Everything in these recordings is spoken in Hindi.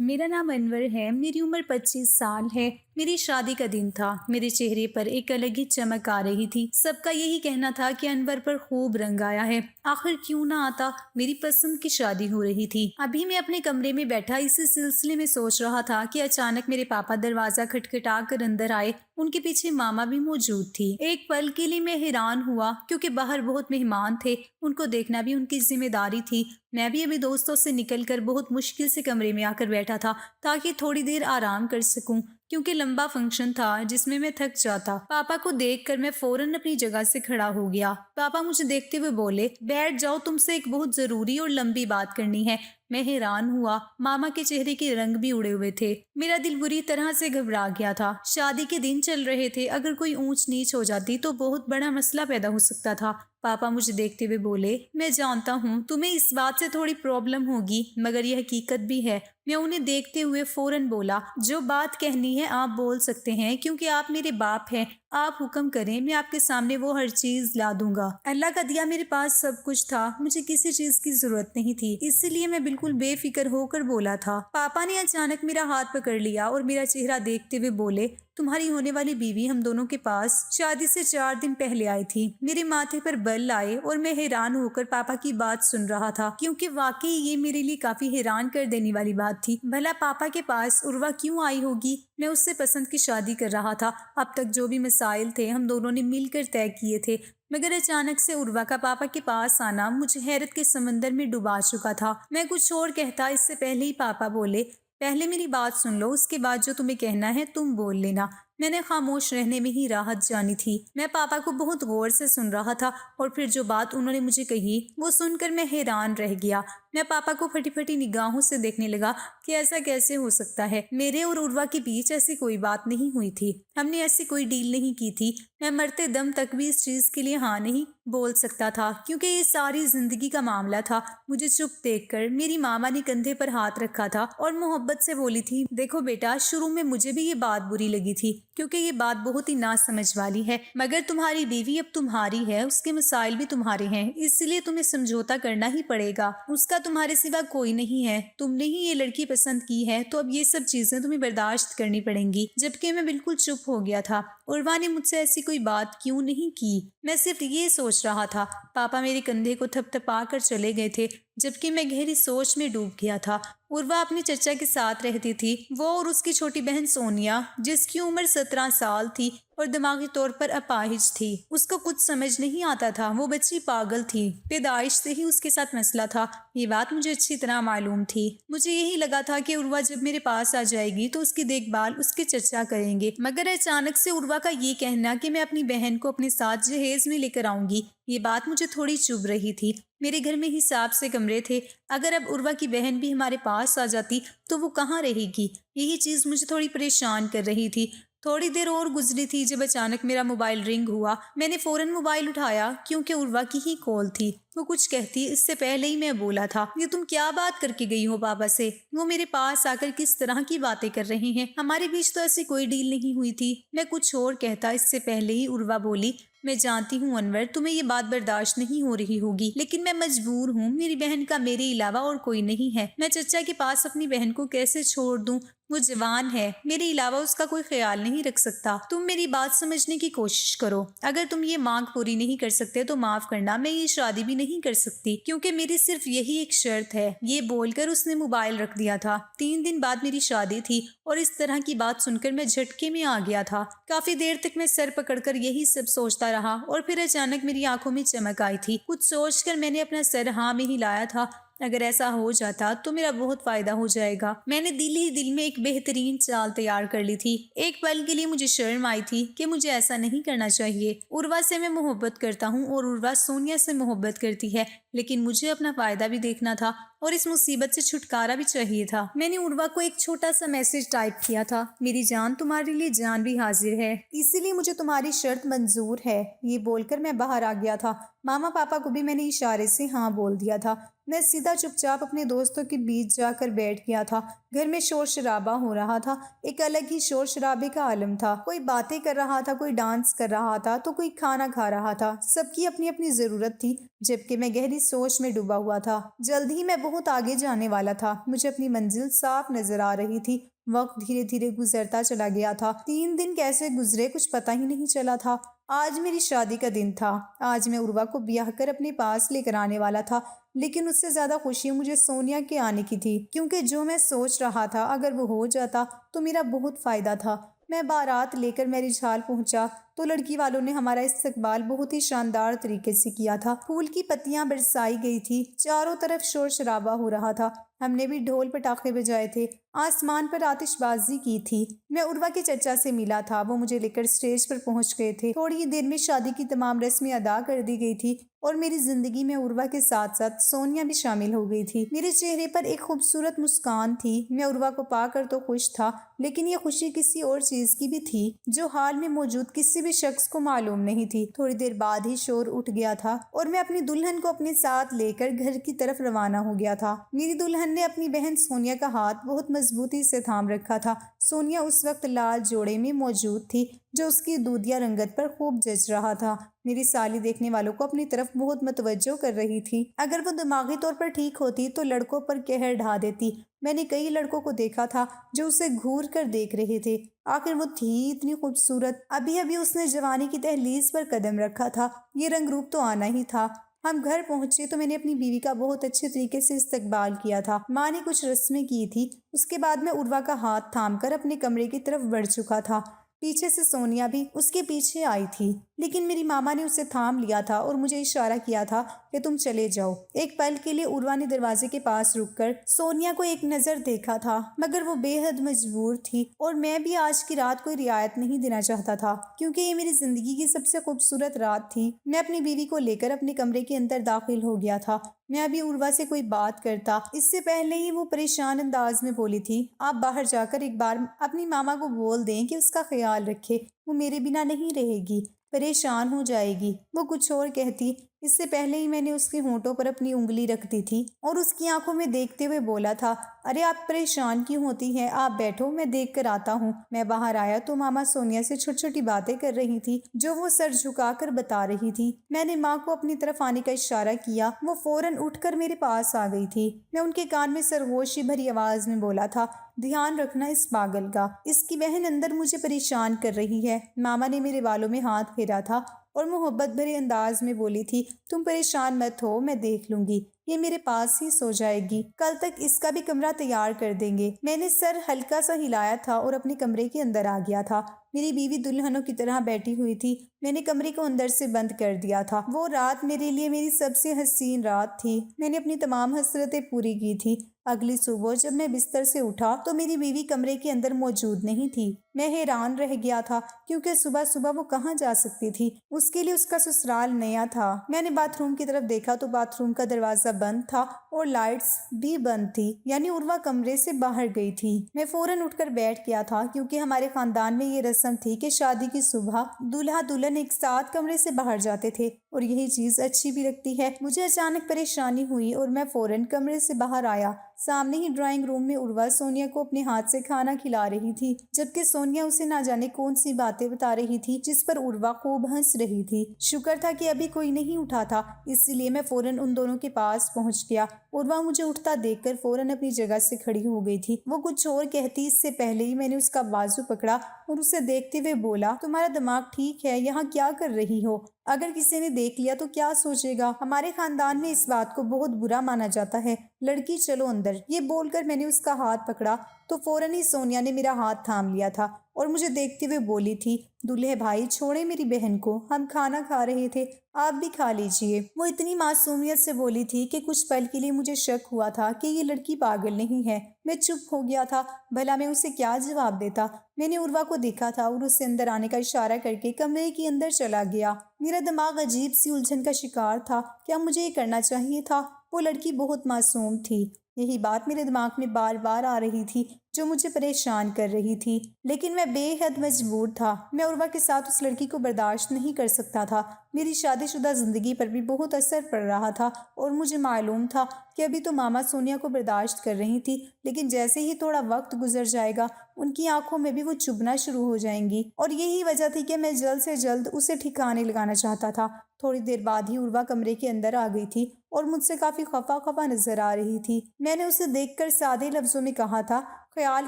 मेरा नाम अनवर है। मेरी उम्र 25 साल है। मेरी शादी का दिन था। मेरे चेहरे पर एक अलग ही चमक आ रही थी। सबका यही कहना था कि अनवर पर खूब रंग आया है। आखिर क्यों ना आता। मेरी पसंद की शादी हो रही थी। अभी मैं अपने कमरे में बैठा इसी सिलसिले में सोच रहा था कि अचानक मेरे पापा दरवाजा खटखटा कर अंदर आए। उनके पीछे मामा भी मौजूद थी। एक पल के लिए मैं हैरान हुआ क्योंकि बाहर बहुत मेहमान थे। उनको देखना भी उनकी जिम्मेदारी थी। मैं भी अभी दोस्तों से निकलकर बहुत मुश्किल से कमरे में आकर बैठा था ताकि थोड़ी देर आराम कर सकूं, क्योंकि लंबा फंक्शन था जिसमें मैं थक जाता। पापा को देखकर मैं फौरन अपनी जगह से खड़ा हो गया। पापा मुझे देखते हुए बोले, बैठ जाओ, तुमसे एक बहुत जरूरी और लंबी बात करनी है। मैं हैरान हुआ। मामा के चेहरे के रंग भी उड़े हुए थे। मेरा दिल बुरी तरह से घबरा गया था। शादी के दिन चल रहे थे। अगर कोई ऊंच नीच हो जाती तो बहुत बड़ा मसला पैदा हो सकता था। पापा मुझे देखते हुए बोले, मैं जानता हूँ तुम्हें इस बात से थोड़ी प्रॉब्लम होगी, मगर यह हकीकत भी है। मैं उन्हें देखते हुए फौरन बोला, जो बात कहनी है आप बोल सकते हैं, क्योंकि आप मेरे बाप हैं। आप हुक्म करें, मैं आपके सामने वो हर चीज ला दूंगा। अल्लाह का दिया मेरे पास सब कुछ था। मुझे किसी चीज की जरूरत नहीं थी, इसलिए मैं बिल्कुल बेफिक्र होकर बोला था। पापा ने अचानक मेरा हाथ पकड़ लिया और मेरा चेहरा देखते हुए बोले, तुम्हारी होने वाली बीवी हम दोनों के पास शादी से 4 दिन पहले आई थी। मेरे माथे पर बल आए और मैं हैरान होकर पापा की बात सुन रहा था, क्योंकि वाकई ये मेरे लिए काफी हैरान कर देने वाली बात थी। भला पापा के पास उर्वा क्यों आई होगी। मैं उससे पसंद की शादी कर रहा था। अब तक जो भी मसाइल थे हम दोनों ने मिलकर तय किए थे, मगर अचानक से उर्वा का पापा के पास आना मुझे हैरत के समंदर में डुबा चुका था। मैं कुछ और कहता इससे पहले ही पापा बोले, पहले मेरी बात सुन लो, उसके बाद जो तुम्हें कहना है तुम बोल लेना। मैंने खामोश रहने में ही राहत जानी थी। मैं पापा को बहुत गौर से सुन रहा था और फिर जो बात उन्होंने मुझे कही वो सुनकर मैं हैरान रह गया। मैं पापा को फटी फटी निगाहों से देखने लगा कि ऐसा कैसे हो सकता है। मेरे और उर्वा के बीच ऐसी कोई बात नहीं हुई थी। हमने ऐसी कोई डील नहीं की थी। मैं मरते दम तक भी इस चीज के लिए हाँ नहीं बोल सकता था, क्योंकि ये सारी जिंदगी का मामला था। मुझे चुप देखकर मेरी मामा ने कंधे पर हाथ रखा था और मोहब्बत से बोली थी, देखो बेटा, शुरू में मुझे भी ये बात बुरी लगी थी, क्योंकि ये बात बहुत ही नासमझ वाली है, मगर तुम्हारी बीवी अब तुम्हारी है, उसके मसाइल भी तुम्हारे हैं, इसलिए तुम्हें समझौता करना ही पड़ेगा। उसका तुम्हारे सिवा कोई नहीं है। तुमने ही ये लड़की पसंद की है, तो अब ये सब चीजें तुम्हें बर्दाश्त करनी पड़ेंगी। जबकि मैं बिल्कुल चुप हो गया था। उर्वा ने मुझसे ऐसी कोई बात क्यों नहीं की। मैं सिर्फ ये सोच रहा था। पापा मेरे कंधे को थपथपा कर चले गए थे, जबकि मैं गहरी सोच में डूब गया था। उर्वा अपने चचा के साथ रहती थी। वो और उसकी छोटी बहन सोनिया, जिसकी उम्र 17 साल थी और दिमागी तौर पर अपाहिज थी। उसको कुछ समझ नहीं आता था। वो बच्ची पागल थी। पैदाइश से ही उसके साथ मसला था। ये बात मुझे अच्छी तरह मालूम थी। मुझे यही लगा था कि उर्वा जब मेरे पास आ जाएगी तो उसकी देखभाल उसके चचा करेंगे, मगर अचानक से उर्वा का ये कहना कि मैं अपनी बहन को अपने साथ जहेज में लेकर आऊंगी, ये बात मुझे थोड़ी चुभ रही थी। मेरे घर में हिसाब से कमरे थे। अगर अब उर्वा की बहन भी हमारे पास आ जाती तो वो कहाँ रहेगी। यही चीज मुझे थोड़ी परेशान कर रही थी। थोड़ी देर और गुजरी थी जब अचानक मेरा मोबाइल रिंग हुआ। मैंने फौरन मोबाइल उठाया क्योंकि उर्वा की ही कॉल थी। वो कुछ कहती इससे पहले ही मैं बोला था, ये तुम क्या बात करके गई हो पापा से। वो मेरे पास आकर किस तरह की बातें कर रहे हैं। हमारे बीच तो ऐसी कोई डील नहीं हुई थी। मैं कुछ और कहता इससे पहले ही उर्वा बोली, मैं जानती हूँ अनवर, तुम्हें ये बात बर्दाश्त नहीं हो रही होगी, लेकिन मैं मजबूर हूँ। मेरी बहन का मेरे अलावा और कोई नहीं है। मैं चचा के पास अपनी बहन को कैसे छोड़ दूँ। वो जवान है, मेरे अलावा उसका कोई ख्याल नहीं रख सकता। तुम मेरी बात समझने की कोशिश करो। अगर तुम ये मांग पूरी नहीं कर सकते तो माफ करना, मैं ये शादी भी नहीं कर सकती, क्योंकि मेरी सिर्फ यही एक शर्त है। ये बोलकर उसने मोबाइल रख दिया था। 3 दिन बाद मेरी शादी थी और इस तरह की बात सुनकर मैं झटके में आ गया था। काफी देर तक मैं सर पकड़कर यही सब सोचता रहा और फिर अचानक मेरी आंखों में चमक आई थी। कुछ सोचकर मैंने अपना सर हाँ में हिलाया था। अगर ऐसा हो जाता तो मेरा बहुत फायदा हो जाएगा। मैंने दिल ही दिल में एक बेहतरीन चाल तैयार कर ली थी। एक पल के लिए मुझे शर्म आई थी कि मुझे ऐसा नहीं करना चाहिए। उर्वा से मैं मोहब्बत करता हूँ और उर्वा सोनिया से मोहब्बत करती है, लेकिन मुझे अपना फायदा भी देखना था और इस मुसीबत से छुटकारा भी चाहिए था। मैंने उर्वा को एक छोटा सा मैसेज टाइप किया था, मेरी जान, तुम्हारे लिए जान भी हाजिर है, इसीलिए मुझे तुम्हारी शर्त मंजूर है। ये बोलकर मैं बाहर आ गया था। मामा पापा को भी मैंने इशारे से हाँ बोल दिया था। मैं सीधा चुपचाप अपने दोस्तों के बीच जाकर बैठ गया था। घर में शोर शराबा हो रहा था। एक अलग ही शोर शराबे का आलम था। कोई बातें कर रहा था, कोई डांस कर रहा था, तो कोई खाना खा रहा था। सबकी अपनी अपनी जरूरत थी, जबकि मैं गहरी सोच में डूबा हुआ था। जल्द ही मैं बहुत आगे जाने वाला था। मुझे अपनी मंजिल साफ नजर आ रही थी। वक्त धीरे धीरे गुजरता चला गया था। 3 दिन कैसे गुजरे कुछ पता ही नहीं चला था। आज मेरी शादी का दिन था। आज मैं उर्वा को ब्याह कर अपने पास लेकर आने वाला था, लेकिन उससे ज्यादा खुशी मुझे सोनिया के आने की थी, क्योंकि जो मैं सोच रहा था अगर वो हो जाता तो मेरा बहुत फायदा था। मैं बारात लेकर मैरिज हॉल पहुंचा तो लड़की वालों ने हमारा इस्तकबाल बहुत ही शानदार तरीके से किया था। फूल की पत्तियां बरसाई गई थी, चारों तरफ शोर शराबा हो रहा था। हमने भी ढोल पटाखे बजाए थे, आसमान पर आतिशबाजी की थी। मैं उर्वा के चचा से मिला था, वो मुझे लेकर स्टेज पर पहुंच गए थे। थोड़ी ही देर में शादी की तमाम रस्में अदा कर दी गई थी और मेरी जिंदगी में उर्वा के साथ साथ सोनिया भी शामिल हो गई थी। मेरे चेहरे पर एक खूबसूरत मुस्कान थी। मैं उर्वा को पाकर तो खुश था, लेकिन ये खुशी किसी और चीज की भी थी जो हाल में मौजूद किसी भी शख्स को मालूम नहीं थी। थोड़ी देर बाद ही शोर उठ गया था और मैं अपनी दुल्हन को अपने साथ लेकर घर की तरफ रवाना हो गया था। मेरी दुल्हन ने अपनी बहन सोनिया का हाथ बहुत मजबूती से थाम रखा था। सोनिया उस वक्त लाल जोड़े में मौजूद थी जो उसकी दूधिया रंगत पर खूब जच रहा था। मेरी साली देखने वालों को अपनी तरफ बहुत मतवज्जो कर रही थी। अगर वो दिमागी तौर पर ठीक होती तो लड़कों पर कहर ढा देती। मैंने कई लड़कों को देखा था जो उसे घूर कर देख रहे थे। आखिर वो थी इतनी खूबसूरत। अभी अभी उसने जवानी की दहलीज पर कदम रखा था। ये रंग रूप तो आना ही था। हम घर पहुंचे तो मैंने अपनी बीवी का बहुत अच्छे तरीके से इस्तकबाल किया था। माँ ने कुछ रस्में की थी। उसके बाद मैं उर्वा का हाथ थामकर अपने कमरे की तरफ बढ़ चुका था। पीछे से सोनिया भी उसके पीछे आई थी, लेकिन मेरी मामा ने उसे थाम लिया था और मुझे इशारा किया था कि तुम चले जाओ। एक पल के लिए उर्वा ने दरवाजे के पास रुककर सोनिया को एक नजर देखा था, मगर वो बेहद मजबूर थी और मैं भी आज की रात कोई रियायत नहीं देना चाहता था, क्योंकि ये मेरी जिंदगी की सबसे खूबसूरत रात थी। मैं अपनी बीवी को लेकर अपने कमरे के अंदर दाखिल हो गया था। मैं अभी उर्वा से कोई बात करता इससे पहले ही वो परेशान अंदाज में बोली थी, आप बाहर जाकर एक बार अपनी मामा को बोल दें कि उसका ख्याल रखे, वो मेरे बिना नहीं रहेगी, परेशान हो जाएगी। वो कुछ और कहती इससे पहले ही मैंने उसके होंठों पर अपनी उंगली रख दी थी और उसकी आंखों में देखते हुए बोला था, अरे आप परेशान क्यों होती हैं, आप बैठो, मैं देख कर आता हूँ। मैं बाहर आया तो मामा सोनिया से छोटी छोटी बातें कर रही थी जो वो सर झुकाकर बता रही थी। मैंने माँ को अपनी तरफ आने का इशारा किया। वो फौरन उठकर मेरे पास आ गई थी। मैं उनके कान में सरगोशी भरी आवाज में बोला था, ध्यान रखना इस पागल का, इसकी बहन अंदर मुझे परेशान कर रही है। मामा ने मेरे बालों में हाथ फेरा था और मोहब्बत भरे अंदाज में बोली थी, तुम परेशान मत हो, मैं देख लूंगी, ये मेरे पास ही सो जाएगी, कल तक इसका भी कमरा तैयार कर देंगे। मैंने सर हल्का सा हिलाया था और अपने कमरे के अंदर आ गया था। मेरी बीवी दुल्हनों की तरह बैठी हुई थी। मैंने कमरे को अंदर से बंद कर दिया था। वो रात मेरे लिए मेरी सबसे हसीन रात थी। मैंने अपनी तमाम हसरतें पूरी की थी। अगली सुबह जब मैं बिस्तर से उठा तो मेरी बीवी कमरे के अंदर मौजूद नहीं थी। मैं हैरान रह गया था, क्योंकि सुबह सुबह वो कहाँ जा सकती थी। उसके लिए उसका ससुराल नया था। मैंने बाथरूम की तरफ देखा तो बाथरूम का दरवाजा बंद था और लाइट्स भी बंद थी, यानी उर्वा कमरे से बाहर गई थी। मैं फौरन उठकर बैठ गया था, क्योंकि हमारे खानदान में ये रस्म थी कि शादी की सुबह दूल्हा दुल्हन एक साथ कमरे से बाहर जाते थे और यही चीज अच्छी भी लगती है। मुझे अचानक परेशानी हुई और मैं फौरन कमरे से बाहर आया। सामने ही ड्राइंग रूम में उर्वा सोनिया को अपने हाथ से खाना खिला रही थी, जबकि सोनिया उसे ना जाने कौन सी बातें बता रही थी जिस पर उर्वा खूब हंस रही थी। शुक्र था कि अभी कोई नहीं उठा था, इसलिए मैं फौरन उन दोनों के पास पहुंच गया। उर्वा मुझे उठता देखकर फौरन अपनी जगह से खड़ी हो गई थी। वो कुछ और कहती इससे पहले ही मैंने उसका बाजू पकड़ा और उसे देखते हुए बोला, तुम्हारा दिमाग ठीक है, यहाँ क्या कर रही हो? अगर किसी ने देख लिया तो क्या सोचेगा? हमारे खानदान में इस बात को बहुत बुरा माना जाता है। लड़की चलो अंदर। ये बोलकर मैंने उसका हाथ पकड़ा तो फौरन ही सोनिया ने मेरा हाथ थाम लिया था और मुझे देखते हुए बोली थी, दूल्हे भाई छोड़े मेरी बहन को, हम खाना खा रहे थे, आप भी खा लीजिए। वो इतनी मासूमियत से बोली थी कि कुछ पल के लिए मुझे शक हुआ था कि ये लड़की पागल नहीं है। मैं चुप हो गया था। भला मैं उसे क्या जवाब देता? मैंने उर्वा को देखा था और उससे अंदर आने का इशारा करके कमरे के अंदर चला गया। मेरा दिमाग अजीब सी उलझन का शिकार था। क्या मुझे ये करना चाहिए था? वो लड़की बहुत मासूम थी यही बात मेरे दिमाग में बार बार आ रही थी, जो मुझे परेशान कर रही थी। लेकिन मैं बेहद मजबूर था। मैं उर्वा के साथ उस लड़की को बर्दाश्त नहीं कर सकता था। मेरी शादीशुदा जिंदगी पर भी बहुत असर पड़ रहा था और मुझे मालूम था कि अभी तो मामा सोनिया को बर्दाश्त कर रही थी, लेकिन जैसे ही थोड़ा वक्त गुजर जाएगा उनकी आंखों में भी वो चुभना शुरू हो जाएंगी। और यही वजह थी कि मैं जल्द से जल्द उसे ठिकाने लगाना चाहता था। थोड़ी देर बाद ही उर्वा कमरे के अंदर आ गई थी और मुझसे काफी खफा खफा नजर आ रही थी। मैंने उसे देखकर सादे लफ्जों में कहा था, ख्याल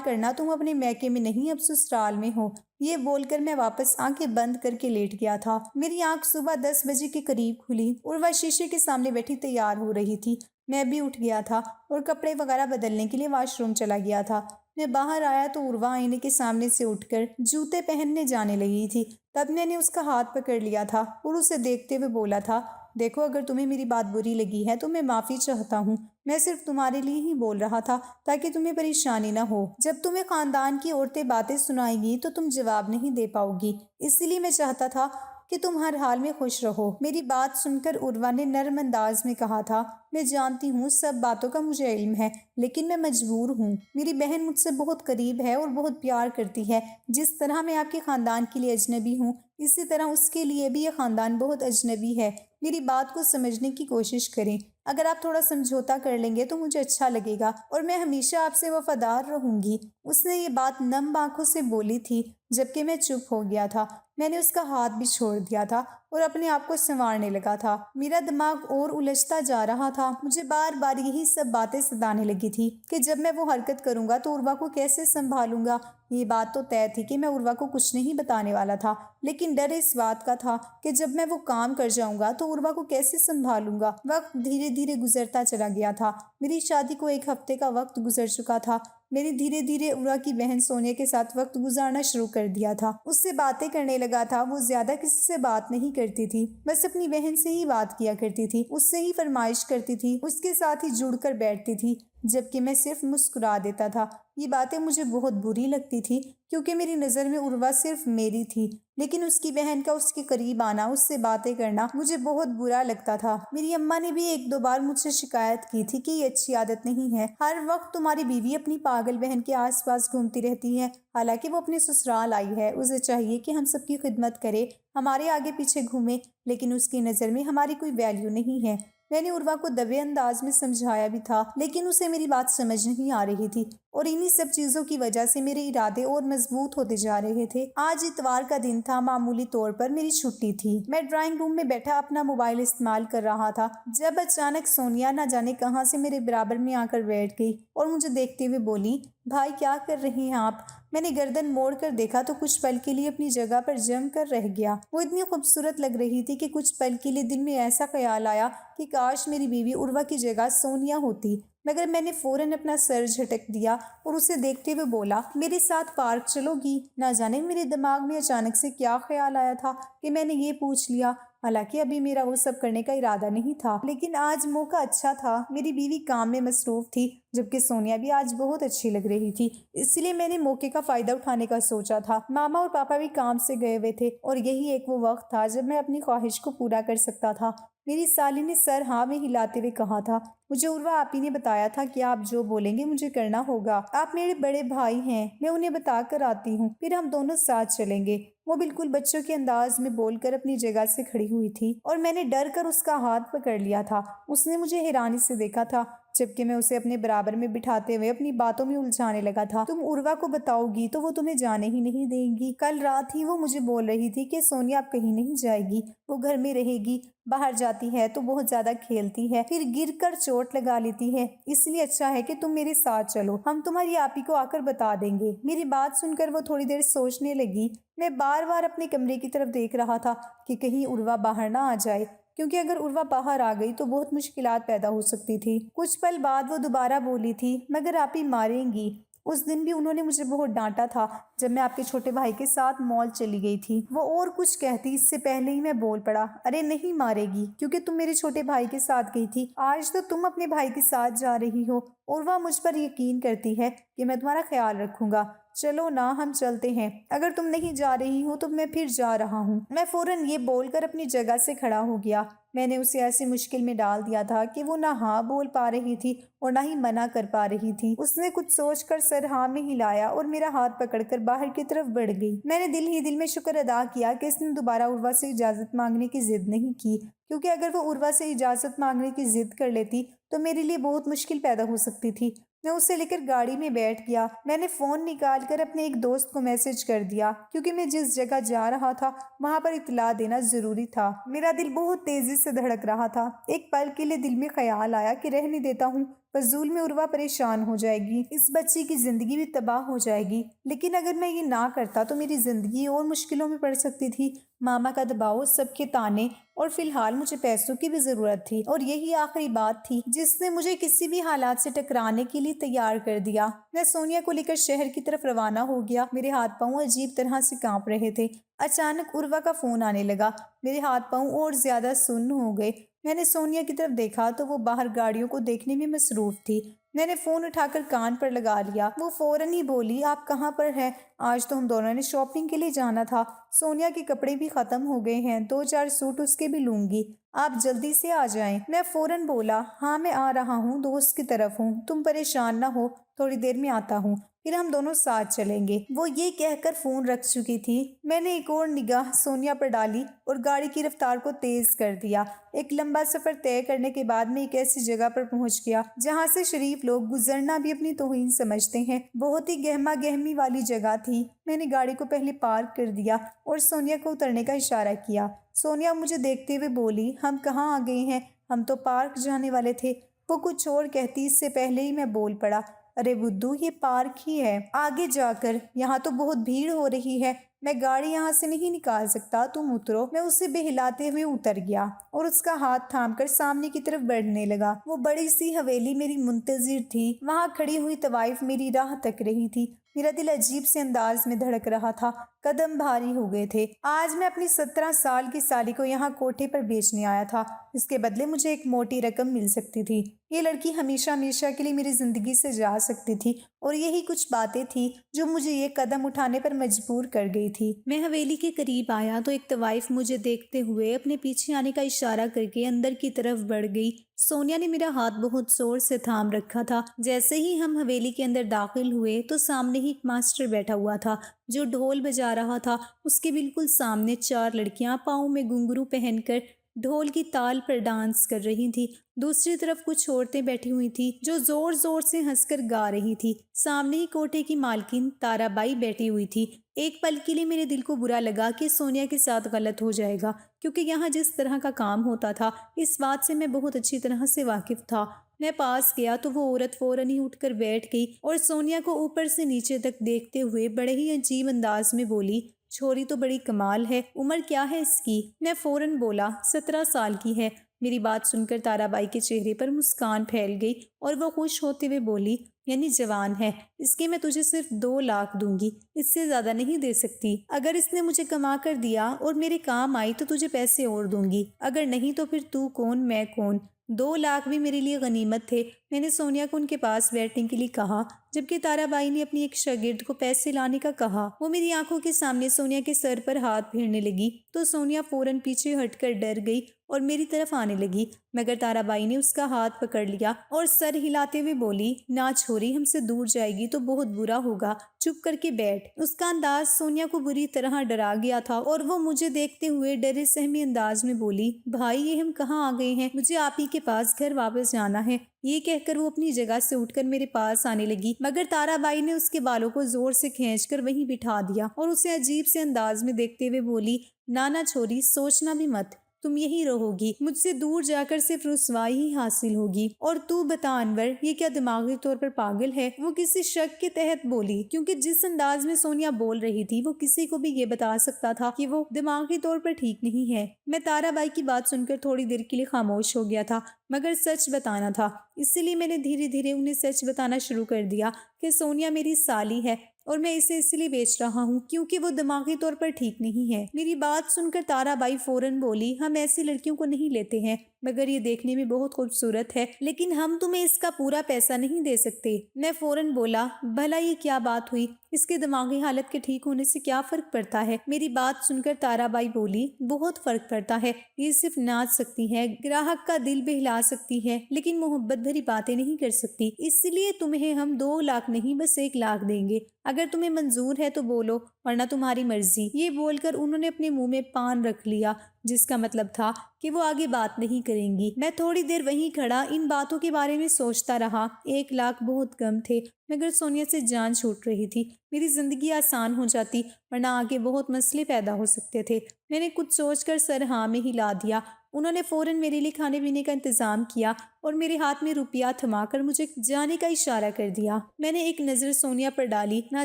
करना तुम अपने मैके में नहीं, अब ससुराल में हो। ये बोलकर मैं वापस आंखें बंद करके लेट गया था। मेरी आंख सुबह 10 बजे के करीब खुली। उर्वा शीशे के सामने बैठी तैयार हो रही थी। मैं भी उठ गया था और कपड़े वगैरह बदलने के लिए वॉशरूम चला गया था। मैं बाहर आया तो उर्वा आईने के सामने से उठकर जूते पहनने जाने लगी थी। तब मैंने उसका हाथ पकड़ लिया था और उसे देखते हुए बोला था, देखो, अगर तुम्हें मेरी बात बुरी लगी है तो मैं माफ़ी चाहता हूँ। मैं सिर्फ तुम्हारे लिए ही बोल रहा था ताकि तुम्हें परेशानी ना हो। जब तुम्हें खानदान की औरतें बातें सुनाएंगी तो तुम जवाब नहीं दे पाओगी, इसलिए मैं चाहता था कि तुम हर हाल में खुश रहो। मेरी बात सुनकर उर्वा ने नर्म अंदाज में कहा था, मैं जानती हूँ सब बातों का मुझे इल्म है, लेकिन मैं मजबूर हूँ। मेरी बहन मुझसे बहुत करीब है और बहुत प्यार करती है। जिस तरह मैं आपके खानदान के लिए अजनबी हूँ, इसी तरह उसके लिए भी यह खानदान बहुत अजनबी है। मेरी बात को समझने की कोशिश करें। अगर आप थोड़ा समझौता कर लेंगे तो मुझे अच्छा लगेगा और मैं हमेशा आपसे वफादार रहूंगी। उसने ये बात नम आंखों से बोली थी, जबकि मैं चुप हो गया था। मैंने उसका हाथ भी छोड़ दिया था और अपने आप को संवारने लगा था। मेरा दिमाग और उलझता जा रहा था। मुझे बार बार यही सब बातें सताने लगी थी कि जब मैं वो हरकत करूंगा तो उर्वा को कैसे संभालूंगा। ये बात तो तय थी कि मैं उर्वा को कुछ नहीं बताने वाला था, लेकिन डर इस बात का था कि जब मैं वो काम कर जाऊंगा तो उर्वा को कैसे संभालूंगा। वक्त धीरे धीरे गुजरता चला गया था। मेरी शादी को 1 हफ्ते का वक्त गुजर चुका था। मैंने धीरे धीरे उर्वा की बहन सोनिया के साथ वक्त गुजारना शुरू कर दिया था। उससे बातें करने लगा था। वो ज्यादा किसी से बात नहीं करती थी, बस अपनी बहन से ही बात किया करती थी, उससे ही फरमाइश करती थी, उसके साथ ही जुड़कर बैठती थी, जबकि मैं सिर्फ मुस्कुरा देता था। ये बातें मुझे बहुत बुरी लगती थी क्योंकि मेरी नज़र में उर्वा सिर्फ मेरी थी, लेकिन उसकी बहन का उसके करीब आना, उससे बातें करना मुझे बहुत बुरा लगता था। मेरी अम्मा ने भी 1-2 बार मुझसे शिकायत की थी कि ये अच्छी आदत नहीं है, हर वक्त तुम्हारी बीवी अपनी पागल बहन के आसपास घूमती रहती है। हालांकि वो अपने ससुराल आई है, उसे चाहिए कि हम सबकी खिदमत करे, हमारे आगे पीछे घूमे, लेकिन उसकी नज़र में हमारी कोई वैल्यू नहीं है। मैंने उर्वा को दबे अंदाज में समझाया भी था, लेकिन उसे मेरी बात समझ नहीं आ रही थी और इन्हीं सब चीज़ों की वजह से मेरे इरादे और मजबूत होते जा रहे थे। आज इतवार का दिन था। मामूली तौर पर मेरी छुट्टी थी। मैं ड्राइंग रूम में बैठा अपना मोबाइल इस्तेमाल कर रहा था जब अचानक सोनिया ना जाने कहाँ से मेरे बराबर में आकर बैठ गई और मुझे देखते हुए बोली, भाई क्या कर रही हैं आप? मैंने गर्दन मोड़ कर देखा तो कुछ पल के लिए अपनी जगह पर जम कर रह गया। वो इतनी खूबसूरत लग रही थी कि कुछ पल के लिए दिल में ऐसा ख्याल आया कि काश मेरी बीवी उर्वा की जगह सोनिया होती, मगर मैंने फौरन अपना सर झटक दिया और उसे देखते हुए बोला, मेरे साथ पार्क चलोगी? ना जाने मेरे दिमाग में अचानक से क्या ख्याल आया था कि मैंने ये पूछ लिया। हालांकि अभी मेरा वो सब करने का इरादा नहीं था, लेकिन आज मौका अच्छा था। मेरी बीवी काम में मसरूफ थी, जबकि सोनिया भी आज बहुत अच्छी लग रही थी, इसलिए मैंने मौके का फायदा उठाने का सोचा था। मामा और पापा भी काम से गए हुए थे और यही एक वो वक्त था जब मैं अपनी ख्वाहिश को पूरा कर सकता था। मेरी साली ने सर हाँ में हिलाते हुए कहा था, मुझे उर्वा आपी ने बताया था कि आप जो बोलेंगे मुझे करना होगा। आप मेरे बड़े भाई हैं, मैं उन्हें बता कर आती हूँ, फिर हम दोनों साथ चलेंगे। वो बिल्कुल बच्चों के अंदाज में बोलकर अपनी जगह से खड़ी हुई थी और मैंने डर कर उसका हाथ पकड़ लिया था। उसने मुझे हैरानी से देखा था, जबकि मैं उसे अपने बराबर में बिठाते हुए अपनी बातों में उलझाने लगा था। तुम उर्वा को बताओगी तो वो तुम्हें जाने ही नहीं देगी। कल रात ही वो मुझे बोल रही थी कि सोनिया अब कहीं नहीं जाएगी, वो घर में रहेगी। बाहर जाती है तो बहुत ज्यादा खेलती है, फिर गिर कर चोट लगा लेती है, इसलिए अच्छा है कि तुम मेरे साथ चलो, हम तुम्हारी आपी को आकर बता देंगे। मेरी बात सुनकर वो थोड़ी देर सोचने लगी। मैं बार बार अपने कमरे की तरफ देख रहा था कि कहीं उर्वा बाहर ना आ जाए, क्योंकि अगर उर्वा बाहर आ गई तो बहुत मुश्किलात पैदा हो सकती थी। कुछ पल बाद वो दोबारा बोली थी, मगर आप ही मारेंगी। उस दिन भी उन्होंने मुझे बहुत डांटा था जब मैं आपके छोटे भाई के साथ मॉल चली गई थी। वो और कुछ कहती इससे पहले ही मैं बोल पड़ा, अरे नहीं मारेगी, क्योंकि तुम मेरे छोटे भाई के साथ गई थी, आज तो तुम अपने भाई के साथ जा रही हो। उर्वा मुझ पर यकीन करती है कि मैं तुम्हारा ख्याल रखूंगा। चलो ना, हम चलते हैं। अगर तुम नहीं जा रही हो तो मैं फिर जा रहा हूँ। मैं फौरन ये बोलकर अपनी जगह से खड़ा हो गया। मैंने उसे ऐसी मुश्किल में डाल दिया था कि वो ना हाँ बोल पा रही थी और ना ही मना कर पा रही थी। उसने कुछ सोचकर सर हाँ में हिलाया और मेरा हाथ पकड़कर बाहर की तरफ बढ़ गई। मैंने दिल ही दिल में शुक्र अदा किया कि इसने दोबारा उर्वा से इजाजत मांगने की जिद नहीं की, क्योंकि अगर वो उर्वा से इजाजत मांगने की जिद कर लेती तो मेरे लिए बहुत मुश्किल पैदा हो सकती थी। मैं उसे लेकर गाड़ी में बैठ गया। मैंने फोन निकालकर अपने एक दोस्त को मैसेज कर दिया, क्योंकि मैं जिस जगह जा रहा था वहां पर इत्तला देना जरूरी था। मेरा दिल बहुत तेजी से धड़क रहा था। एक पल के लिए दिल में ख्याल आया कि रहने देता हूँ, फजूल में उर्वा परेशान हो जाएगी, इस बच्ची की जिंदगी भी तबाह हो जाएगी। लेकिन अगर मैं ये ना करता तो मेरी जिंदगी और मुश्किलों में पड़ सकती थी। मामा का दबाव, सबके ताने, और फिलहाल मुझे पैसों की भी जरूरत थी, और यही आखिरी बात थी जिसने मुझे किसी भी हालात से टकराने के लिए तैयार कर दिया। मैं सोनिया को लेकर शहर की तरफ रवाना हो गया। मेरे हाथ पांव अजीब तरह से कांप रहे थे। अचानक उर्वा का फोन आने लगा। मेरे हाथ पांव और ज्यादा सुन्न हो गए। मैंने सोनिया की तरफ देखा तो वो बाहर गाड़ियों को देखने में मसरूफ थी। मैंने फोन उठाकर कान पर लगा लिया। वो फौरन ही बोली, आप कहाँ पर हैं? आज तो हम दोनों ने शॉपिंग के लिए जाना था। सोनिया के कपड़े भी खत्म हो गए हैं, 2-4 सूट उसके भी लूंगी, आप जल्दी से आ जाएं। मैं फौरन बोला, हाँ मैं आ रहा हूँ, दोस्त की तरफ हूँ, तुम परेशान ना हो, थोड़ी देर में आता हूँ, फिर हम दोनों साथ चलेंगे। वो ये कहकर फोन रख चुकी थी। मैंने एक और निगाह सोनिया पर डाली और गाड़ी की रफ्तार को तेज कर दिया। एक लंबा सफर तय करने के बाद मैं एक ऐसी जगह पर पहुंच गया जहां से शरीफ लोग गुजरना भी अपनी तौहीन समझते हैं। बहुत ही गहमा गहमी वाली जगह थी। मैंने गाड़ी को पहले पार्क कर दिया और सोनिया को उतरने का इशारा किया। सोनिया मुझे देखते हुए बोली, हम कहाँ आ गए हैं? हम तो पार्क जाने वाले थे। वो कुछ और कहती इससे पहले ही मैं बोल पड़ा, अरे बुद्धू, ये पार्क ही है, आगे जाकर। यहाँ तो बहुत भीड़ हो रही है, मैं गाड़ी यहाँ से नहीं निकाल सकता, तुम उतरो। मैं उसे बहलाते हुए उतर गया और उसका हाथ थामकर सामने की तरफ बढ़ने लगा। वो बड़ी सी हवेली मेरी मुंतजिर थी। वहां खड़ी हुई तवाइफ मेरी राह तक रही थी। मेरा दिल अजीब से अंदाज में धड़क रहा था। कदम भारी हो गए थे। आज मैं अपनी 17 साल की साली को यहाँ कोठे पर बेचने आया था। इसके बदले मुझे एक मोटी रकम मिल सकती थी। ये लड़की हमेशा हमेशा के लिए मेरी जिंदगी से जा सकती थी, और यही कुछ बातें थी जो मुझे ये कदम उठाने पर मजबूर कर गई थी। मैं हवेली के करीब आया तो एक तवाइफ मुझे देखते हुए अपने पीछे आने का इशारा करके अंदर की तरफ बढ़ गई। सोनिया ने मेरा हाथ बहुत जोर से थाम रखा था। जैसे ही हम हवेली के अंदर दाखिल हुए तो सामने ही एक मास्टर बैठा हुआ था जो ढोल बजा रहा था। उसके बिल्कुल सामने 4 लड़कियां पाँव में घुंघरू पहनकर ढोल की ताल पर डांस कर रही थी। दूसरी तरफ कुछ औरतें बैठी हुई थी जो जोर जोर से हंसकर गा रही थी। सामने ही कोठे की मालकिन ताराबाई बैठी हुई थी। एक पल के लिए मेरे दिल को बुरा लगा कि सोनिया के साथ गलत हो जाएगा, क्योंकि यहाँ जिस तरह का काम होता था इस बात से मैं बहुत अच्छी तरह से वाकिफ था। मैं पास गया तो वो औरत फौरन ही उठकर बैठ गई और सोनिया को ऊपर से नीचे तक देखते हुए बड़े ही अजीब अंदाज में बोली, छोरी तो बड़ी कमाल है, उम्र क्या है इसकी? मैं फौरन बोला, 17 साल की है। मेरी बात सुनकर ताराबाई के चेहरे पर मुस्कान फैल गई और वो खुश होते हुए बोली, यानी जवान है, इसके मैं तुझे सिर्फ 2 लाख दूंगी, इससे ज्यादा नहीं दे सकती। अगर इसने मुझे कमा कर दिया और मेरे काम आई तो तुझे पैसे और दूंगी, अगर नहीं तो फिर तू कौन मैं कौन। 2 लाख भी मेरे लिए गनीमत थे। मैंने सोनिया को उनके पास बैठने के लिए कहा, जबकि ताराबाई ने अपनी एक शागिर्द को पैसे लाने का कहा। वो मेरी आंखों के सामने सोनिया के सर पर हाथ फेरने लगी तो सोनिया फौरन पीछे हटकर डर गई और मेरी तरफ आने लगी, मगर ताराबाई ने उसका हाथ पकड़ लिया और सर हिलाते हुए बोली, ना छोरी, हमसे दूर जाएगी तो बहुत बुरा होगा, चुप करके बैठ। उसका अंदाज सोनिया को बुरी तरह डरा गया था और वो मुझे देखते हुए डरे सहमे अंदाज में बोली, भाई ये हम कहाँ आ गए हैं, मुझे आप ही के पास घर वापस जाना है। ये कहकर वो अपनी जगह से उठकर मेरे पास आने लगी, मगर ताराबाई ने उसके बालों को जोर से खींचकर वहीं बिठा दिया और उसे अजीब से अंदाज में देखते हुए बोली, नाना छोरी, सोचना भी मत, तुम यही रहोगी, मुझसे दूर जाकर सिर्फ रुसवाई ही हासिल होगी। और तू बता अनवर, ये क्या दिमागी तौर पर पागल है? वो किसी शक के तहत बोली, क्योंकि जिस अंदाज में सोनिया बोल रही थी वो किसी को भी ये बता सकता था कि वो दिमागी तौर पर ठीक नहीं है। मैं ताराबाई की बात सुनकर थोड़ी देर के लिए खामोश हो गया था, मगर सच बताना था, इसलिए मैंने धीरे धीरे उन्हें सच बताना शुरू कर दिया कि सोनिया मेरी साली है और मैं इसे इसलिए बेच रहा हूँ क्योंकि वो दिमागी तौर पर ठीक नहीं है। मेरी बात सुनकर ताराबाई फौरन बोली, हम ऐसी लड़कियों को नहीं लेते हैं, मगर ये देखने में बहुत खूबसूरत है, लेकिन हम तुम्हें इसका पूरा पैसा नहीं दे सकते। मैं फौरन बोला, भला ये क्या बात हुई? इसके दिमागी हालत के ठीक होने से क्या फर्क पड़ता है? मेरी बात सुनकर ताराबाई बोली, बहुत फर्क पड़ता है। ये सिर्फ नाच सकती है, ग्राहक का दिल बहला सकती है, लेकिन मोहब्बत भरी बातें नहीं कर सकती। इसलिए तुम्हें हम 2 लाख नहीं बस 1 लाख देंगे। अगर तुम्हें मंजूर है तो बोलो, वरना तुम्हारी मर्जी। ये बोलकर उन्होंने अपने मुंह में पान रख लिया, जिसका मतलब था कि वो आगे बात नहीं करेंगी। मैं थोड़ी देर वहीं खड़ा इन बातों के बारे में सोचता रहा। 1 लाख बहुत कम थे, मगर सोनिया से जान छूट रही थी। मेरी जिंदगी आसान हो जाती, वरना आगे बहुत मसले पैदा हो सकते थे। मैंने कुछ सोचकर सर हाँ में हिला दिया। उन्होंने फौरन मेरे लिए खाने पीने का इंतजाम किया और मेरे हाथ में रुपया थमाकर मुझे जाने का इशारा कर दिया। मैंने एक नज़र सोनिया पर डाली। ना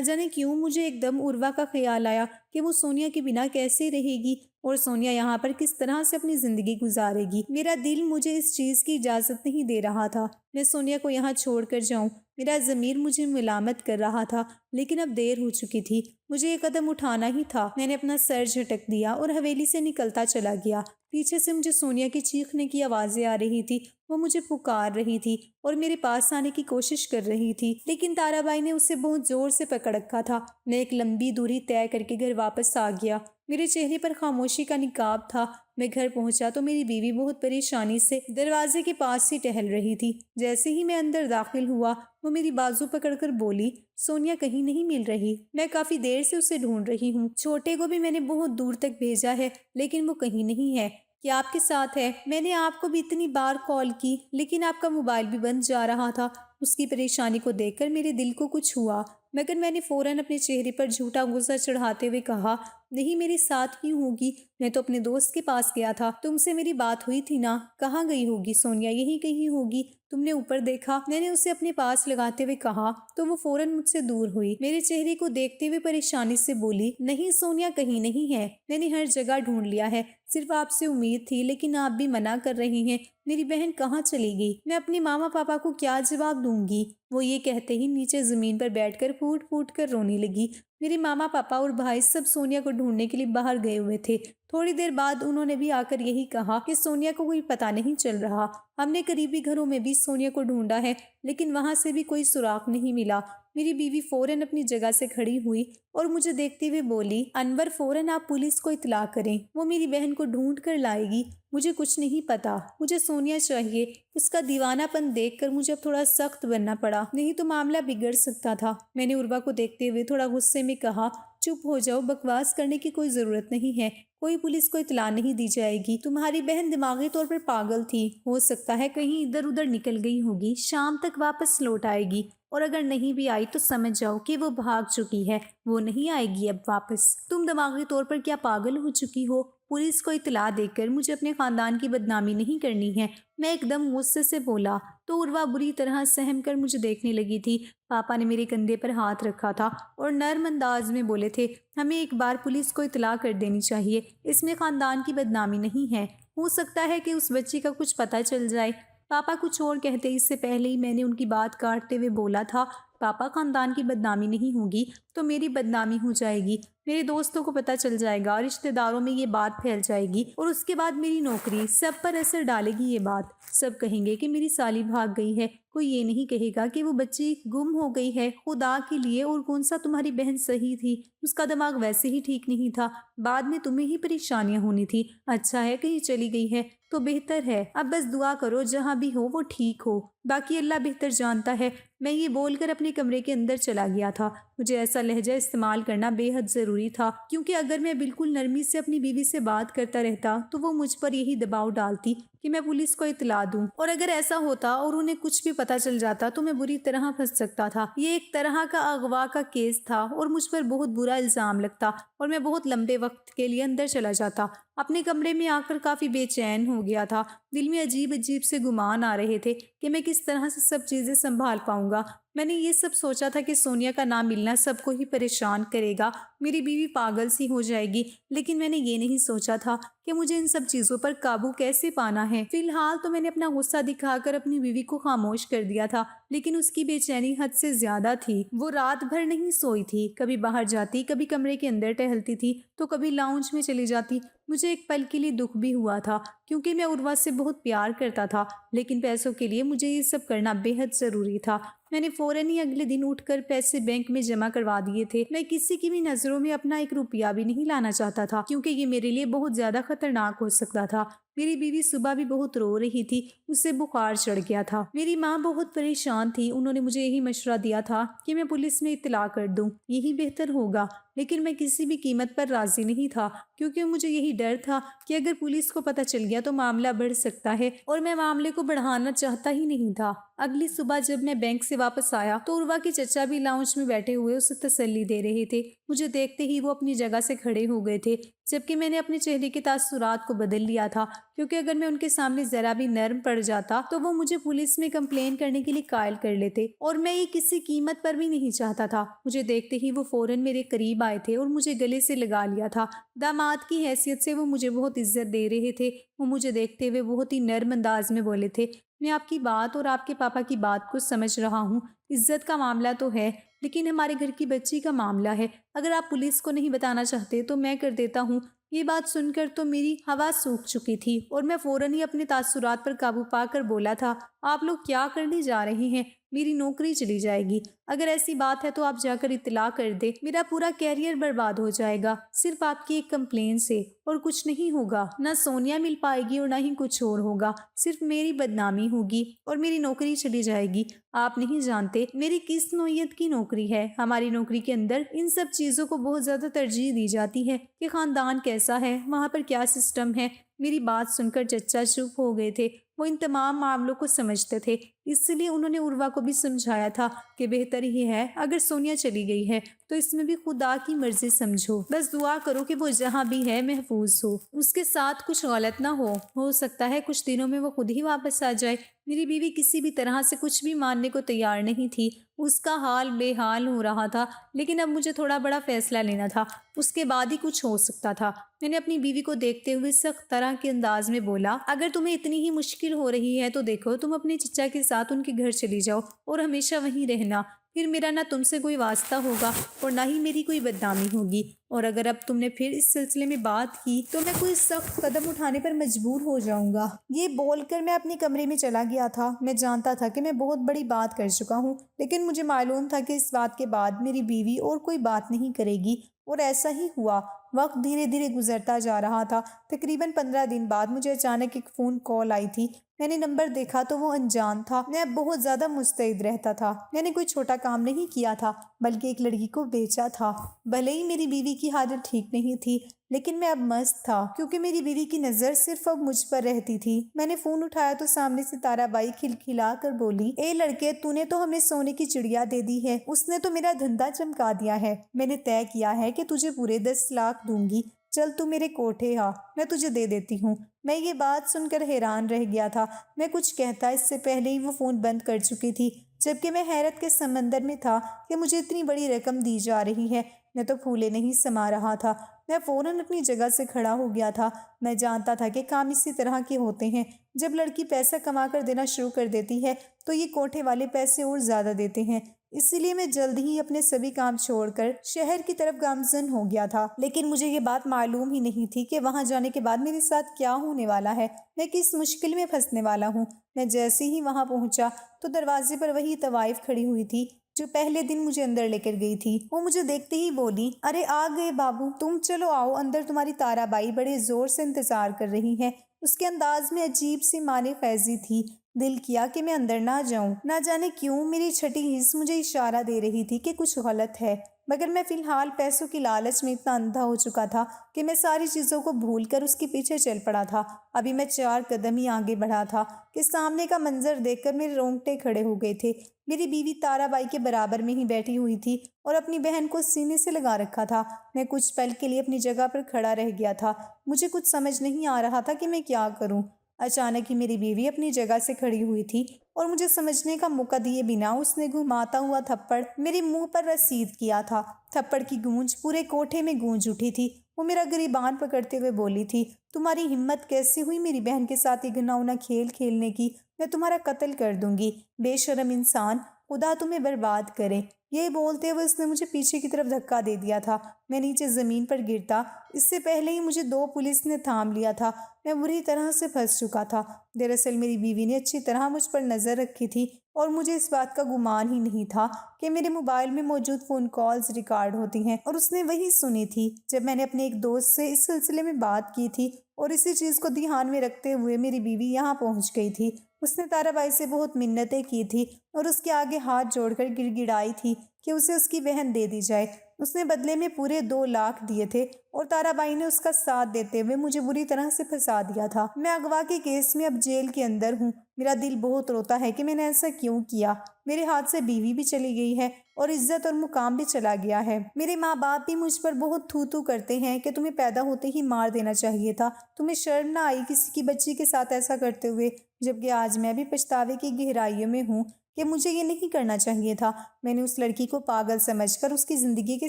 जाने क्यों मुझे एकदम उर्वा का ख्याल आया कि वो सोनिया के बिना कैसे रहेगी और सोनिया यहाँ पर किस तरह से अपनी जिंदगी गुजारेगी। मेरा दिल मुझे इस चीज़ की इजाज़त नहीं दे रहा था मैं सोनिया को यहाँ छोड़कर जाऊँ। मेरा ज़मीर मुझे मुलामत कर रहा था, लेकिन अब देर हो चुकी थी। मुझे ये कदम उठाना ही था। मैंने अपना सर झटक दिया और हवेली से निकलता चला गया। पीछे से मुझे सोनिया की चीखने की आवाज़ें आ रही थी। वो मुझे पुकार रही थी और मेरे पास आने की कोशिश कर रही थी, लेकिन ताराबाई ने उसे बहुत जोर से पकड़ रखा था। मैं एक लंबी दूरी तय करके घर वापस आ गया। मेरे चेहरे पर खामोशी का निकाब था। मैं घर पहुंचा तो मेरी बीवी बहुत परेशानी से दरवाजे के पास ही टहल रही थी। जैसे ही मैं अंदर दाखिल हुआ, वो मेरी बाजू पकड़कर बोली, सोनिया कहीं नहीं मिल रही। मैं काफी देर से उसे ढूंढ रही हूँ। छोटे को भी मैंने बहुत दूर तक भेजा है, लेकिन वो कहीं नहीं है। क्या आपके साथ है? मैंने आपको भी इतनी बार कॉल की, लेकिन आपका मोबाइल भी बंद जा रहा था। उसकी परेशानी को देखकर मेरे दिल को कुछ हुआ, मगर मैंने फौरन अपने चेहरे पर झूठा गुस्सा चढ़ाते हुए कहा, नहीं मेरे साथ ही होगी। मैं तो अपने दोस्त के पास गया था। तुमसे मेरी बात हुई थी ना? कहाँ गई होगी सोनिया? यहीं कहीं होगी। तुमने ऊपर देखा? मैंने उसे अपने पास लगाते हुए कहा तो वो फौरन मुझसे दूर हुई। मेरे चेहरे को देखते हुए परेशानी से बोली, नहीं सोनिया कहीं नहीं है। मैंने हर जगह ढूंढ लिया है, सिर्फ आपसे उम्मीद थी, लेकिन आप भी मना कर रही हैं। मेरी बहन कहाँ चली गई? मैं अपने मामा पापा को क्या जवाब दूंगी? वो ये कहते ही नीचे जमीन पर बैठकर फूट फूट कर रोने लगी। मेरे मामा पापा और भाई सब सोनिया को ढूंढने के लिए बाहर गए हुए थे। थोड़ी देर बाद उन्होंने भी आकर यही कहा कि सोनिया को कोई पता नहीं चल रहा। हमने करीबी घरों में भी सोनिया को ढूंढा है, लेकिन वहां से भी कोई सुराग नहीं मिला। मेरी बीवी फौरन अपनी जगह से खड़ी हुई और मुझे देखते हुए बोली, अनवर फौरन आप पुलिस को इत्तला करें, वो मेरी बहन को ढूंढ कर लाएगी। मुझे कुछ नहीं पता, मुझे सोनिया चाहिए। उसका दीवानापन देखकर मुझे अब थोड़ा सख्त बनना पड़ा, नहीं तो मामला बिगड़ सकता था। मैंने उर्वा को देखते हुए थोड़ा गुस्से में कहा, चुप हो जाओ, बकवास करने की कोई जरूरत नहीं है। कोई पुलिस को इत्तला नहीं दी जाएगी। तुम्हारी बहन दिमागी तौर पर पागल थी, हो सकता है कहीं इधर उधर निकल गई होगी, शाम तक वापस लौट आएगी, और अगर नहीं भी आई तो समझ जाओ कि वो भाग चुकी है, वो नहीं आएगी अब वापस। तुम दिमागी तौर पर क्या पागल हो चुकी हो? पुलिस को इत्तला देकर मुझे अपने खानदान की बदनामी नहीं करनी है। मैं एकदम गुस्से से बोला तो उर्वा बुरी तरह सहम कर मुझे देखने लगी थी। पापा ने मेरे कंधे पर हाथ रखा था और नर्म अंदाज में बोले थे, हमें एक बार पुलिस को इत्तला कर देनी चाहिए, इसमें खानदान की बदनामी नहीं है। हो सकता है कि उस बच्ची का कुछ पता चल जाए। पापा कुछ और कहते इससे पहले ही मैंने उनकी बात काटते हुए बोला था, पापा खानदान की बदनामी नहीं होगी तो मेरी बदनामी हो जाएगी। मेरे दोस्तों को पता चल जाएगा, रिश्तेदारों में ये बात फैल जाएगी और उसके बाद मेरी नौकरी, सब पर असर डालेगी ये बात। सब कहेंगे कि मेरी साली भाग गई है, कोई ये नहीं कहेगा कि वो बच्ची गुम हो गई है। खुदा के लिए, और कौन सा तुम्हारी बहन सही थी? उसका दिमाग वैसे ही ठीक नहीं था, बाद में तुम्हें ही परेशानियां होनी थी। अच्छा है कहीं चली गई है तो बेहतर है। अब बस दुआ करो जहाँ भी हो वो ठीक हो, बाकी अल्लाह बेहतर जानता है। मैं ये बोलकर अपने कमरे के अंदर चला गया था। मुझे ऐसा लहजा इस्तेमाल करना बेहद ज़रूरी था, क्योंकि अगर मैं बिल्कुल नरमी से अपनी बीवी से बात करता रहता तो वो मुझ पर यही दबाव डालती कि मैं पुलिस को इत्तला दूं, और अगर ऐसा होता और उन्हें कुछ भी पता चल जाता तो मैं बुरी तरह फंस सकता था। ये एक तरह का अगवा का केस था और मुझ पर बहुत बुरा इल्ज़ाम लगता और मैं बहुत लंबे वक्त के लिए अंदर चला जाता। अपने कमरे में आकर काफ़ी बेचैन हो गया था। दिल में अजीब अजीब से गुमान आ रहे थे कि मैं किस तरह से सब चीज़ें संभाल पाऊंगा। मैंने ये सब सोचा था कि सोनिया का नाम मिलना सबको ही परेशान करेगा, मेरी बीवी पागल सी हो जाएगी, लेकिन मैंने ये नहीं सोचा था कि मुझे इन सब चीज़ों पर काबू कैसे पाना है। फिलहाल तो मैंने अपना गुस्सा दिखाकर अपनी बीवी को खामोश कर दिया था, लेकिन उसकी बेचैनी हद से ज़्यादा थी। वो रात भर नहीं सोई थी, कभी बाहर जाती, कभी कमरे के अंदर टहलती थी, तो कभी लाउंज में चली जाती। मुझे एक पल के लिए दुख भी हुआ था, क्योंकि मैं उर्वा से बहुत प्यार करता था, लेकिन पैसों के लिए मुझे ये सब करना बेहद ज़रूरी था। मैंने फ़ौरन ही अगले दिन उठकर पैसे बैंक में जमा करवा दिए थे। मैं किसी की भी नज़रों में अपना एक रुपया भी नहीं लाना चाहता था, क्योंकि ये मेरे लिए बहुत ज़्यादा खतरनाक हो सकता था। मेरी बीवी सुबह भी बहुत रो रही थी, उसे बुखार चढ़ गया था। मेरी माँ बहुत परेशान थी, उन्होंने मुझे यही मशवरा दिया था कि मैं पुलिस में इत्तला कर दूं, यही बेहतर होगा। लेकिन मैं किसी भी कीमत पर राजी नहीं था, क्योंकि मुझे यही डर था कि अगर पुलिस को पता चल गया तो मामला बढ़ सकता है, और मैं मामले को बढ़ाना चाहता ही नहीं था। अगली सुबह जब मैं बैंक से वापस आया तो उर्वा के चचा भी लाउंज में बैठे हुए उसे तसल्ली दे रहे थे। मुझे देखते ही वो अपनी जगह से खड़े हो गए थे, जबकि मैंने अपने चेहरे के तासुरात को बदल लिया था, क्योंकि अगर मैं उनके सामने जरा भी नर्म पड़ जाता तो वो मुझे पुलिस में कंप्लेन करने के लिए कायल कर लेते, और मैं ये किसी कीमत पर भी नहीं चाहता था। मुझे देखते ही वो फौरन मेरे करीब आए थे और मुझे गले से लगा लिया था। दामाद की हैसियत से वो मुझे बहुत इज्जत दे रहे थे। वो मुझे देखते हुए बहुत ही नर्म अंदाज में बोले थे, मैं आपकी बात और आपके पापा की बात को समझ रहा हूँ। इज्जत का मामला तो है, लेकिन हमारे घर की बच्ची का मामला है। अगर आप पुलिस को नहीं बताना चाहते तो मैं कर देता हूँ। ये बात सुनकर तो मेरी हवा सूख चुकी थी, और मैं फौरन ही अपने तासुरात पर काबू पाकर बोला था, आप लोग क्या करने जा रहे हैं? मेरी नौकरी चली जाएगी। अगर ऐसी बात है तो आप जाकर इत्तला कर दे, मेरा पूरा कैरियर बर्बाद हो जाएगा, सिर्फ आपकी एक कंप्लेन से, और कुछ नहीं होगा। ना सोनिया मिल पाएगी और ना ही कुछ और होगा, सिर्फ मेरी बदनामी होगी और मेरी नौकरी चली जाएगी। आप नहीं जानते मेरी किस नौयत की नौकरी है। हमारी नौकरी के अंदर इन सब चीज़ों को बहुत ज़्यादा तरजीह दी जाती है कि ख़ानदान कैसा है, वहाँ पर क्या सिस्टम है। मेरी बात सुनकर चचा चुप हो गए थे। वो इन तमाम मामलों को समझते थे, इसलिए उन्होंने उर्वा को भी समझाया था कि बेहतर ही है अगर सोनिया चली गई है तो इसमें भी खुदा की मर्जी समझो, बस दुआ करो कि वो जहाँ भी है महफूज हो, उसके साथ कुछ गलत ना हो सकता है कुछ दिनों में वो खुद ही वापस आ जाए। मेरी बीवी किसी भी तरह से कुछ भी मानने को तैयार नहीं थी, उसका हाल बेहाल हो रहा था, लेकिन अब मुझे थोड़ा बड़ा फैसला लेना था, उसके बाद ही कुछ हो सकता था। मैंने अपनी बीवी को देखते हुए सख्त तरह के अंदाज में बोला, अगर तुम्हें इतनी ही मुश्किल हो रही है तो देखो, तुम अपने चचा के साथ उनके घर चली जाओ और हमेशा वहीं रहना, फिर मेरा ना तुमसे कोई वास्ता होगा और ना ही मेरी कोई बदनामी होगी। और अगर अब तुमने फिर इस सिलसिले में बात की तो मैं कोई सख्त कदम उठाने पर मजबूर हो जाऊंगा। ये बोलकर मैं अपने कमरे में चला गया था। मैं जानता था कि मैं बहुत बड़ी बात कर चुका हूँ, लेकिन मुझे मालूम था कि इस बात के बाद मेरी बीवी और कोई बात नहीं करेगी, और ऐसा ही हुआ। वक्त धीरे धीरे गुजरता जा रहा था। तकरीबन 15 दिन बाद मुझे अचानक एक फ़ोन कॉल आई थी। मैंने नंबर देखा तो वो अनजान था। मैं अब बहुत ज़्यादा मुस्तैद रहता था। मैंने कोई छोटा काम नहीं किया था, बल्कि एक लड़की को बेचा था। भले ही मेरी बीवी की हालत ठीक नहीं थी, लेकिन मैं अब मस्त था, क्योंकि मेरी बीवी की नज़र सिर्फ अब मुझ पर रहती थी। मैंने फ़ोन उठाया तो सामने से ताराबाई खिलखिला कर बोली, ए लड़के, तूने तो हमें सोने की चिड़िया दे दी है। उसने तो मेरा धंधा चमका दिया है। मैंने तय किया है कि तुझे पूरे 10 लाख दूंगी। चल तू मेरे कोठे आ, मैं तुझे दे देती हूँ। मैं ये बात सुनकर हैरान रह गया था। मैं कुछ कहता इससे पहले ही वो फ़ोन बंद कर चुकी थी, जबकि मैं हैरत के समंदर में था कि मुझे इतनी बड़ी रकम दी जा रही है। मैं तो फूले नहीं समा रहा था। मैं फ़ौरन अपनी जगह से खड़ा हो गया था। मैं जानता था कि काम इसी तरह के होते हैं। जब लड़की पैसा कमा कर देना शुरू कर देती है तो ये कोठे वाले पैसे और ज़्यादा देते हैं। इसीलिए मैं जल्द ही अपने सभी काम छोड़कर शहर की तरफ गामजन हो गया था। लेकिन मुझे ये बात मालूम ही नहीं थी कि वहां जाने के बाद मेरे साथ क्या होने वाला है, मैं किस मुश्किल में फंसने वाला हूँ। मैं जैसे ही वहां पहुंचा तो दरवाजे पर वही तवाइफ खड़ी हुई थी जो पहले दिन मुझे अंदर लेकर गई थी। वो मुझे देखते ही बोली, अरे आ गए बाबू, तुम चलो आओ अंदर, तुम्हारी ताराबाई बड़े जोर से इंतजार कर रही है। उसके अंदाज में अजीब सी माने फैजी थी। दिल किया कि मैं अंदर ना जाऊं। ना जाने क्यों मेरी छठी हिस्स मुझे इशारा दे रही थी कि कुछ गलत है, मगर मैं फिलहाल पैसों की लालच में इतना अंधा हो चुका था कि मैं सारी चीज़ों को भूलकर उसके पीछे चल पड़ा था। अभी मैं 4 कदम ही आगे बढ़ा था कि सामने का मंजर देखकर मेरे रोंगटे खड़े हो गए थे। मेरी बीवी ताराबाई के बराबर में ही बैठी हुई थी और अपनी बहन को सीने से लगा रखा था। मैं कुछ पल के लिए अपनी जगह पर खड़ा रह गया था। मुझे कुछ समझ नहीं आ रहा था कि मैं क्या करूं। अचानक ही मेरी बीवी अपनी जगह से खड़ी हुई थी और मुझे समझने का मौका दिए बिना उसने घुमाता हुआ थप्पड़ मेरे मुंह पर रसीद किया था। थप्पड़ की गूंज पूरे कोठे में गूंज उठी थी। वो मेरा गिरीबान पकड़ते हुए बोली थी, तुम्हारी हिम्मत कैसे हुई मेरी बहन के साथ ये घिनौना खेल खेलने की? मैं तुम्हारा कत्ल कर दूंगी, बेशरम इंसान, खुदा तुम्हें बर्बाद करे। यही बोलते हुए उसने मुझे पीछे की तरफ धक्का दे दिया था। मैं नीचे ज़मीन पर गिरता इससे पहले ही मुझे 2 पुलिस ने थाम लिया था। मैं बुरी तरह से फंस चुका था। दरअसल मेरी बीवी ने अच्छी तरह मुझ पर नज़र रखी थी और मुझे इस बात का गुमान ही नहीं था कि मेरे मोबाइल में मौजूद फ़ोन कॉल्स रिकॉर्ड होती हैं, और उसने वही सुनी थी जब मैंने अपने एक दोस्त से इस सिलसिले में बात की थी। और इसी चीज़ को ध्यान में रखते हुए मेरी बीवी यहाँ पहुँच गई थी। उसने ताराबाई से बहुत मिन्नतें की थी और उसके आगे हाथ जोड़कर गिड़गिड़ाई थी कि उसे उसकी बहन दे दी जाए। उसने बदले में पूरे 2 लाख दिए थे और ताराबाई ने उसका साथ देते हुए मुझे बुरी तरह से फंसा दिया था। मैं अगवा के केस में अब जेल के अंदर हूँ। मेरा दिल बहुत रोता है कि मैंने ऐसा क्यों किया। मेरे हाथ से बीवी भी चली गई है और इज्जत और मुकाम भी चला गया है। मेरे माँ बाप भी मुझ पर बहुत थू थू करते हैं कि तुम्हें पैदा होते ही मार देना चाहिए था। तुम्हें शर्म ना आई किसी की बच्ची के साथ ऐसा करते हुए? जबकि आज मैं भी पछतावे की गहराइयों में हूँ कि मुझे ये नहीं करना चाहिए था। मैंने उस लड़की को पागल समझकर उसकी ज़िंदगी के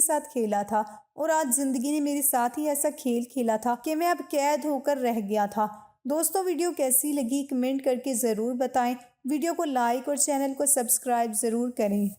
साथ खेला था और आज ज़िंदगी ने मेरे साथ ही ऐसा खेल खेला था कि मैं अब कैद होकर रह गया था। दोस्तों, वीडियो कैसी लगी कमेंट करके ज़रूर बताएं। वीडियो को लाइक और चैनल को सब्सक्राइब ज़रूर करें।